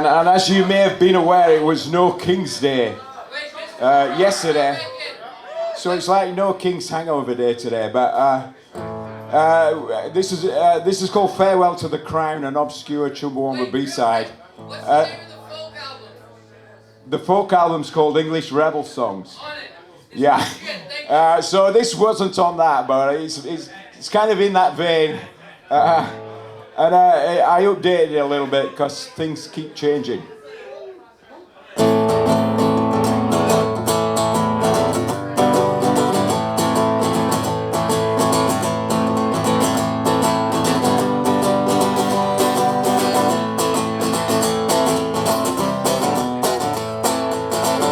And as you may have been aware, it was No King's Day yesterday. So it's like No King's Hangover Day today. But this is called Farewell to the Crown, an obscure Chumbawamba B-side. What's the name of the folk album? The folk album's called English Rebel Songs. Yeah. So this wasn't on that, but it's kind of in that vein. And I updated it a little bit because things keep changing.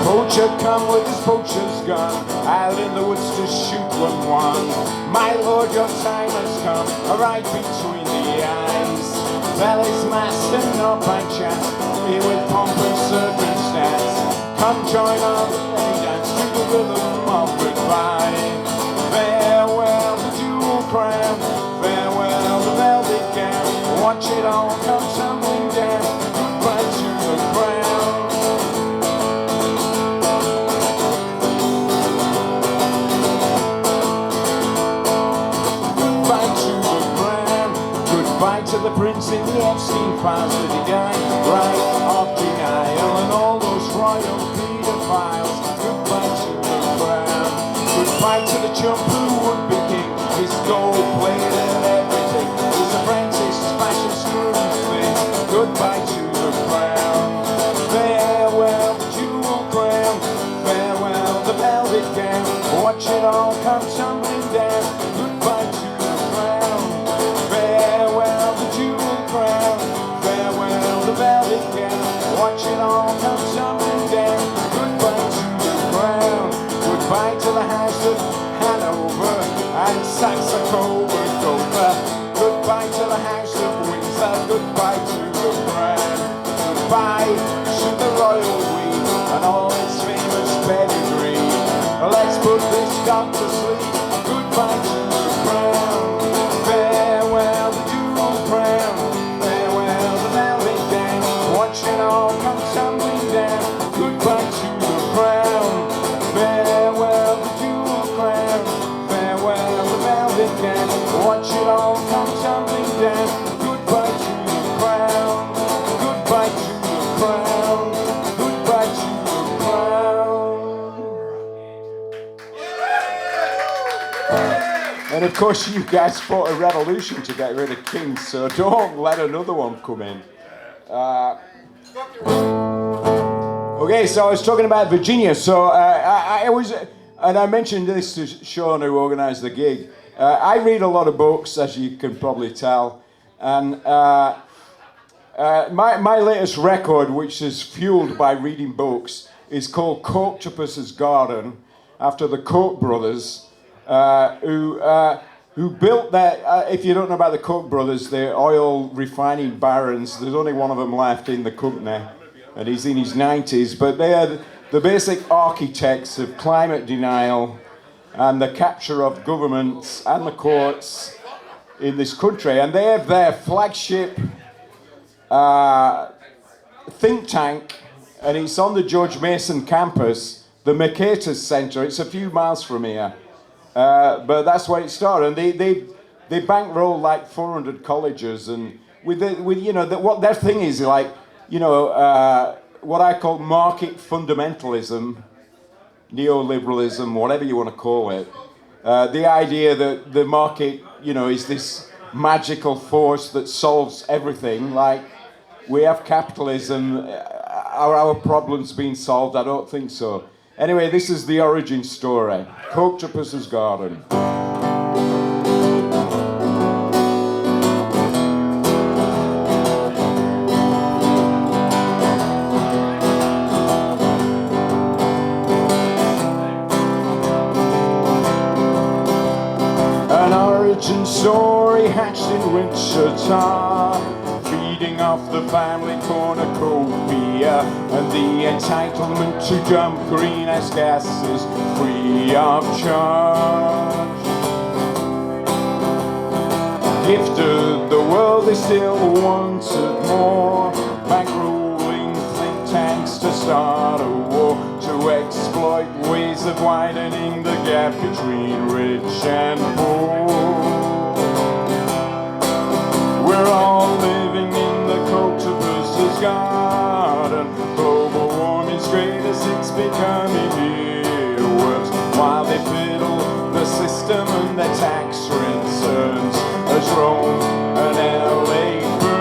Poacher come with his poacher's gun, out in the woods to shoot one. My lord, your time has come, right between the eyes. Belly's masking up by chance, here with pomp and circumstance. Come join our merry dance to the rhythm of goodbye. Farewell the jewel crown, farewell the velvet gown. Watch it all come tumbling down, goodbye to the crown. Goodbye to the prince in the Epstein files that he died right of denial and all those royal pedophiles. Goodbye to the crown. Goodbye to the chump who would be king. His gold plated and everything. His apprentice fashion screw thing. Goodbye to the crown. Farewell the jewel crown. Farewell the velvet gown. Watch it all come tumbling down. Goodbye to the crown. Farewell the jewel crown, farewell the velvet gown. Watch it all come tumbling down. Goodbye to the crown, goodbye to the house of Hanover and Saxe-Coburg-Gotha. Goodbye to the house of Windsor, goodbye to the crown. Goodbye to the royal we and all its famous pedigree. Let's put this dog to sleep. Goodbye to the crown. Farewell the jewel crown, farewell the velvet gown. Watch it all come tumbling down. Goodbye to the crown. Farewell the jewel crown, farewell the velvet gown. Watch it all come tumbling down. Goodbye to the crown. Goodbye to the crown. Goodbye to the crown. And of course, you guys fought a revolution to get rid of kings, so don't let another one come in. Okay, so I was talking about Virginia. So I was, and I mentioned this to Sean, who organised the gig. I read a lot of books, as you can probably tell, and my latest record, which is fueled by reading books, is called Cocktopus's Garden, after the Koch brothers. Who built that, if you don't know about the Koch brothers, the oil refining barons. There's only one of them left in the company, and he's in his 90s, but they are the basic architects of climate denial and the capture of governments and the courts in this country. And they have their flagship think tank, and it's on the George Mason campus, the Mercatus Centre. It's a few miles from here. But that's where it started, and they bankroll like 400 colleges, and with you know what their thing is, like, you know, what I call market fundamentalism, neoliberalism, whatever you want to call it. The idea that the market, you know, is this magical force that solves everything. Like, we have capitalism, are our problems being solved? I don't think so. Anyway, this is the origin story. Cocktopus's Garden. An origin story hatched in Wichita, feeding off the family cornucopia and the entitlement to dump greenhouse gases free of charge. Gifted the world, they still wanted more, bankrolling thinks to start a war, to exploit ways of widening the gap between rich and poor. We're all living in the cultivus's garden. Global warming's greatest, it's becoming earworms, while they fiddle the system and their tax returns as Rome and LA burns.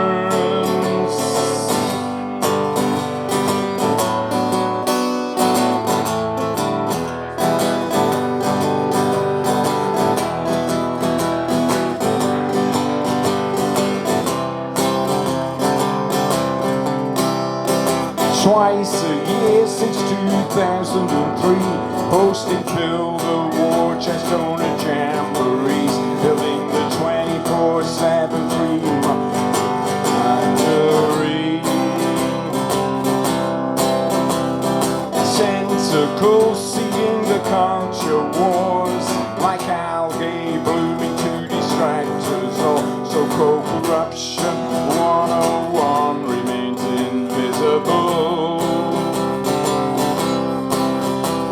Twice a year since 2003, hosting Fill the War Chest Owner Jamborees, building the 24/7 free factory. Tentacles seeing the culture wars, like algae blooming to distract us all. So co-corruption 101 remains invisible.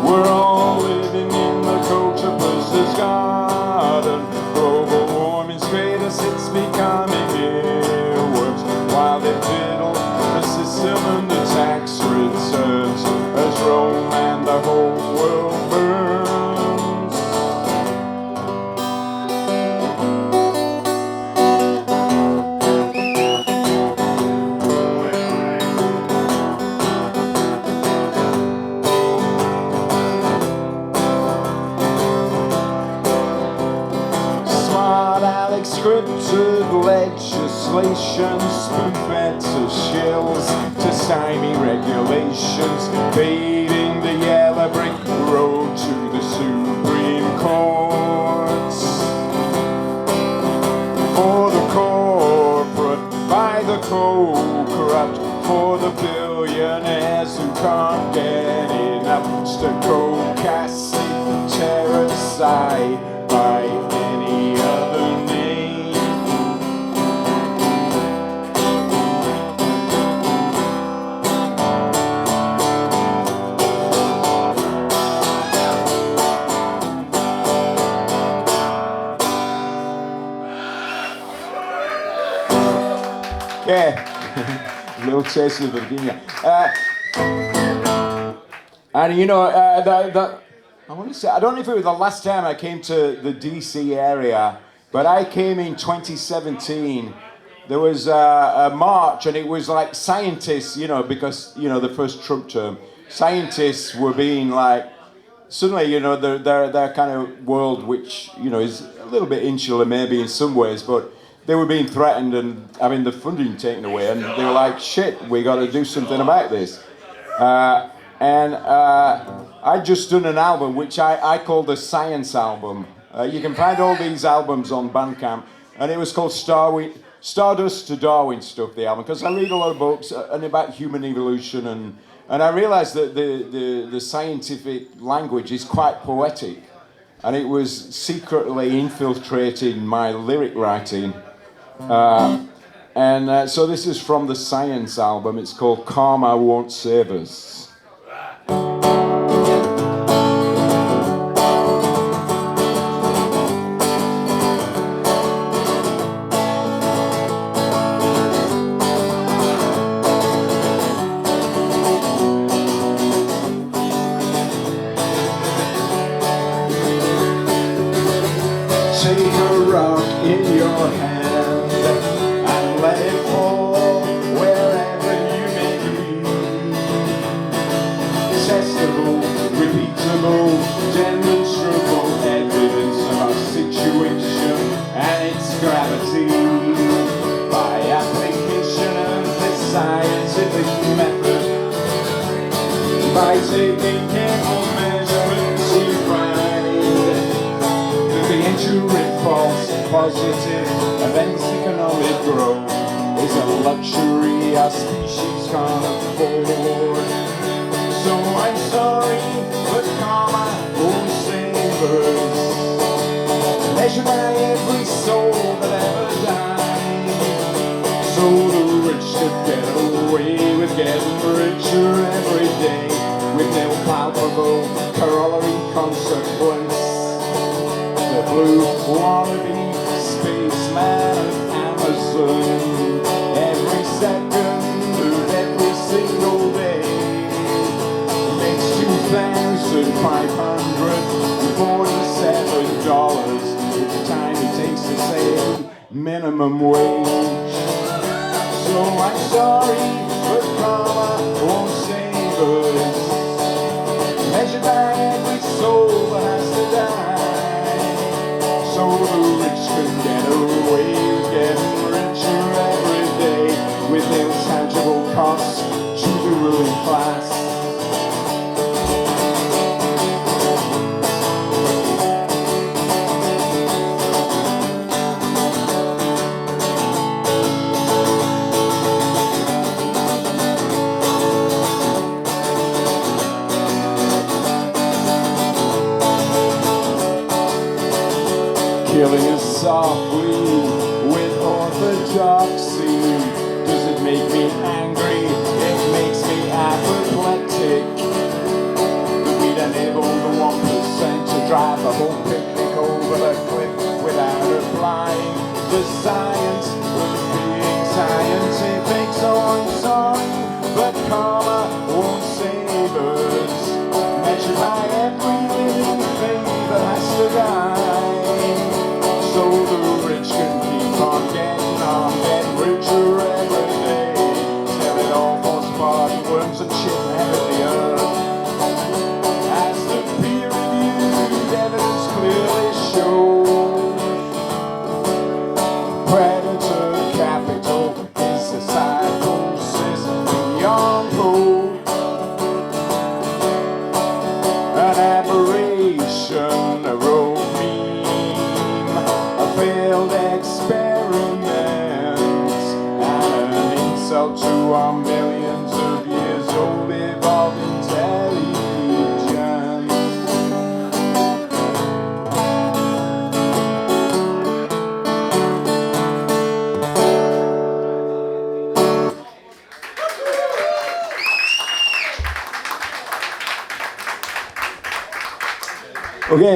We're all living in the cultivus's garden. Global warming's greatest, it's becoming earworms, while they fiddle the system and the tax returns as Rome and the whole world burns. Scripted legislation, spoon-fed to shills, to stymie regulations, paving the yellow brick road to the Supreme Courts. For the corporate, by the co-corrupt, for the billionaires who can't get enough, stochastic terroricide by any other name. Yeah, a little taste of Virginia. And you know, I want to say, I don't know if it was the last time I came to the DC area, but I came in 2017. There was a march, and it was like scientists, you know, because, you know, the first Trump term, scientists were being like, suddenly, you know, their kind of world, which, you know, is a little bit insular maybe in some ways, but they were being threatened and having the funding taken away, and they were like, shit, we got to do something about this. I'd just done an album which I called the Science Album. You can find all these albums on Bandcamp, and it was called Stardust to Darwin Stuff, the album, because I read a lot of books and about human evolution, and I realised that the scientific language is quite poetic, and it was secretly infiltrating my lyric writing. So this is from the Science Album. It's called Karma Won't Save Us. Take a rock in your hand and let it fall wherever you may be. Testable, repeatable, demonstrable evidence of our situation and its gravity. By application of this scientific method, by taking careful measurements, we find the enduring false positive events economic growth is a luxury our species can't afford. So I'm sorry, but karma won't save us. Measured by every soul that ever died, so the rich could get away with getting richer every day with no palpable corollary consequence. The blue wannabe spaceman of Amazon every second of every single day makes $2,547 with the time it takes to save minimum wage. So I'm sorry, but karma won't save us. Measured by every soul that has to die, so the rich can get away with getting richer every day with no tangible cost to the ruling class. Killing us softly with orthodoxy. Does it make me angry? It makes me apoplectic. That we'd enable the 1% to drive the whole picnic over the cliff without applying the science of being scientific. So I'm sorry, but karma won't save us. Measured by every living thing that has to die, so the rich can keep on getting richer every day, till it all falls apart and worms and shit inhabit the earth. As the peer-reviewed evidence clearly shows, predator capital is a psychosis beyond hope, an aberration, a rogue meme, a failed experiment, and an insult to our millions of years old evolved intelligence. Okay.